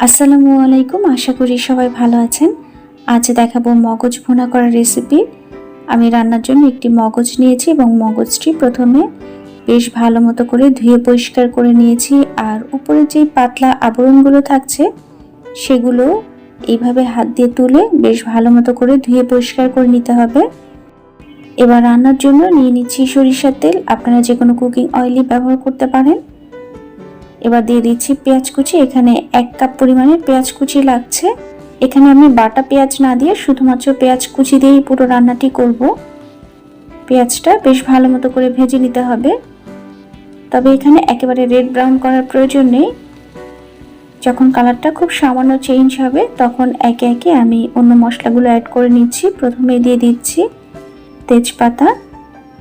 আসসালামু আলাইকুম। আশা করি সবাই ভালো আছেন। আজ দেখাবো মগজ ভুনা করার রেসিপি। আমি রান্নার জন্য একটি মগজ নিয়েছি এবং মগজটি প্রথমে বেশ ভালো মতো করে ধুয়ে পরিষ্কার করে নিয়েছি। আর উপরে যে পাতলা আবরণগুলো থাকছে সেগুলো এইভাবে হাত দিয়ে তুলে বেশ ভালো মতো করে ধুয়ে পরিষ্কার করে নিতে হবে। এবার রান্নার জন্য নিয়ে নিচ্ছি সরিষার তেল। আপনারা যে কোনো কুকিং অয়েলই ব্যবহার করতে পারেন। এবার দিয়ে দিচ্ছি পেঁয়াজ কুচি। এখানে 1 কাপ পরিমাণে পেঁয়াজ কুচি লাগছে। এখানে আমি বাটা পেঁয়াজ না দিয়ে শুধুমাত্র পেঁয়াজ কুচি দিয়েই পুরো রান্নাটি করব। পেঁয়াজটা বেশ ভালো মতো করে ভেজে নিতে হবে, তবে এখানে একেবারে রেড ব্রাউন করার প্রয়োজন নেই। যখন কালারটা খুব সামান্য চেঞ্জ হবে তখন একে একে আমি অন্য মশলাগুলো অ্যাড করে নিচ্ছি। প্রথমে দিয়ে দিচ্ছি তেজপাতা,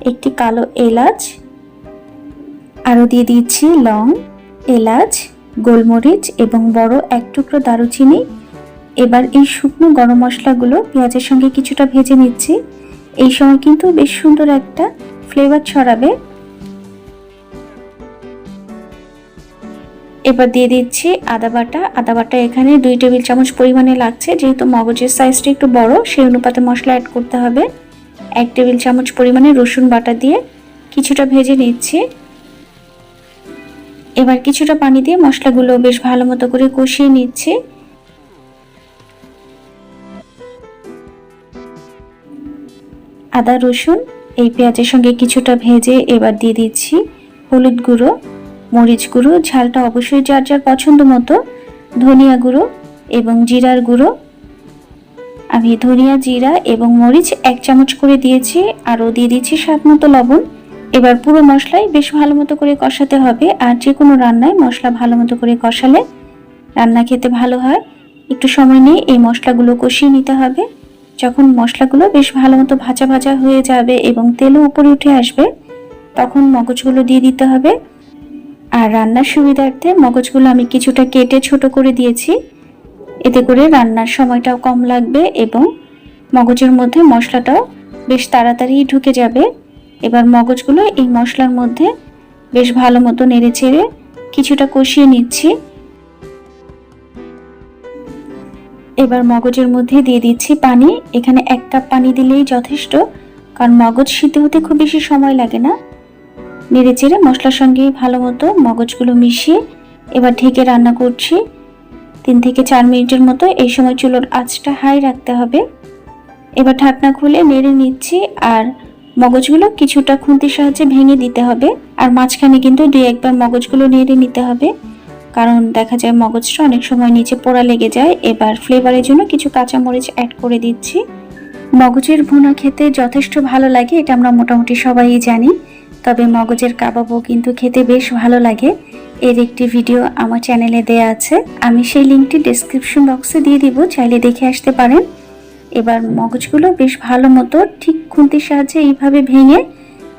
একটি কালো এলাচ, আরও দিয়ে দিচ্ছি লং, এলাচ, গোলমরিচ এবং বড় 1 টুকরো দারুচিনি। এবার এই শুকনো গরম মশলাগুলো পেঁয়াজের সঙ্গে কিছুটা ভেজে নিচ্ছি। এই সময় কিন্তু বেশ সুন্দর একটা ফ্লেভার ছড়াবে। এবার দিয়ে দিচ্ছি আদা বাটা। এখানে 2 টেবিল চামচ পরিমাণে লাগছে। যেহেতু মগজের সাইজটা একটু বড় সেই অনুপাতে মশলা অ্যাড করতে হবে। 1 টেবিল চামচ পরিমাণে রসুন বাটা দিয়ে কিছুটা ভেজে নিচ্ছি। এবার কিছুটা পানি দিয়ে মশলাগুলো বেশ ভালো মতো করে কষিয়ে নিচ্ছি। আদা রসুন এই পেঁয়াজের সঙ্গে কিছুটা ভেজে এবার দিয়ে দিচ্ছি হলুদ গুঁড়ো, মরিচ গুঁড়ো, ঝালটা অবশ্যই যার যার পছন্দ মতো, ধনিয়া গুঁড়ো এবং জিরার গুঁড়ো। আমি ধনিয়া, জিরা এবং মরিচ 1 চামচ করে দিয়েছি। আরও দিয়ে দিচ্ছি স্বাদ মতো লবণ। এবার পুরো মশলাই বেশ ভালো মতো করে কষাতে হবে। আর যে কোনো রান্নায় মশলা ভালো মতো করে কষালে রান্না খেতে ভালো হয়। একটু সময় নিয়ে এই মশলাগুলো কষিয়ে নিতে হবে। যখন মশলাগুলো বেশ ভালো মতো ভাজা ভাজা হয়ে যাবে এবং তেলও উপরে উঠে আসবে তখন মগজগুলো দিয়ে দিতে হবে। আর রান্নার সুবিধার্থে মগজগুলো আমি কিছুটা কেটে ছোট করে দিয়েছি। এতে করে রান্নার সময়টাও কম লাগবে এবং মগজের মধ্যে মশলাটাও বেশ তাড়াতাড়ি ঢুকে যাবে। এবার মগজগুলো এই মশলার মধ্যে বেশ ভালো মতো নেড়ে চেড়ে কিছুটা কষিয়ে নিচ্ছি। এবার মগজের মধ্যে দিয়ে দিচ্ছি পানি। এখানে 1 কাপ পানি দিলেই যথেষ্ট, কারণ মগজ সিদ্ধ হতে খুব বেশি সময় লাগে না। নেড়ে চেড়ে মশলার সঙ্গে ভালো মতো মগজগুলো মিশিয়ে এবার ঢেকে রান্না করছি 3 থেকে 4 মিনিটের মতো। এই সময় চুলোর আঁচটা হাই রাখতে হবে। এবার ঢাকনা খুলে নেড়ে নিচ্ছি। আর মগজগুলো কিছুটা খুন্তির সাহায্যে ভেঙে দিতে হবে। আর মাঝখানে কিন্তু 2-1 বার মগজগুলো নেড়ে নিতে হবে, কারণ দেখা যায় মগজটা অনেক সময় নিচে পোড়া লেগে যায়। এবার ফ্লেভারের জন্য কিছু কাঁচামরিচ অ্যাড করে দিচ্ছি। মগজের ভুনা খেতে যথেষ্ট ভালো লাগে, এটা আমরা মোটামুটি সবাই জানি। তবে মগজের কাবাবও কিন্তু খেতে বেশ ভালো লাগে। এর একটি ভিডিও আমার চ্যানেলে দেয়া আছে, আমি সেই লিঙ্কটি ডেসক্রিপশন বক্সে দিয়ে দিব, চাইলে দেখে আসতে পারেন। এবার মগজগুলো বেশ ভালো মতো ঠিক খুন্তির সাহায্যে এইভাবে ভেঙে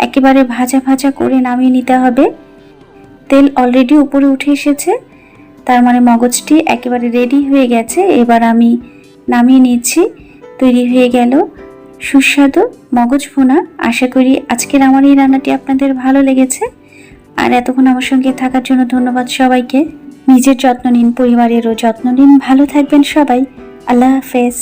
একেবারে ভাজা ভাজা করে নামিয়ে নিতে হবে। তেল অলরেডি উপরে উঠে এসেছে, তার মানে মগজটি একেবারে রেডি হয়ে গেছে। এবার আমি নামিয়ে নিচ্ছি। তৈরি হয়ে গেল সুস্বাদু মগজ ভুনা। আশা করি আজকের আমার এই রান্নাটি আপনাদের ভালো লেগেছে। আর এতক্ষণ আমার সঙ্গে থাকার জন্য ধন্যবাদ সবাইকে। নিজের যত্ন নিন, পরিবারেরও যত্ন নিন। ভালো থাকবেন সবাই। আল্লাহ হাফেজ।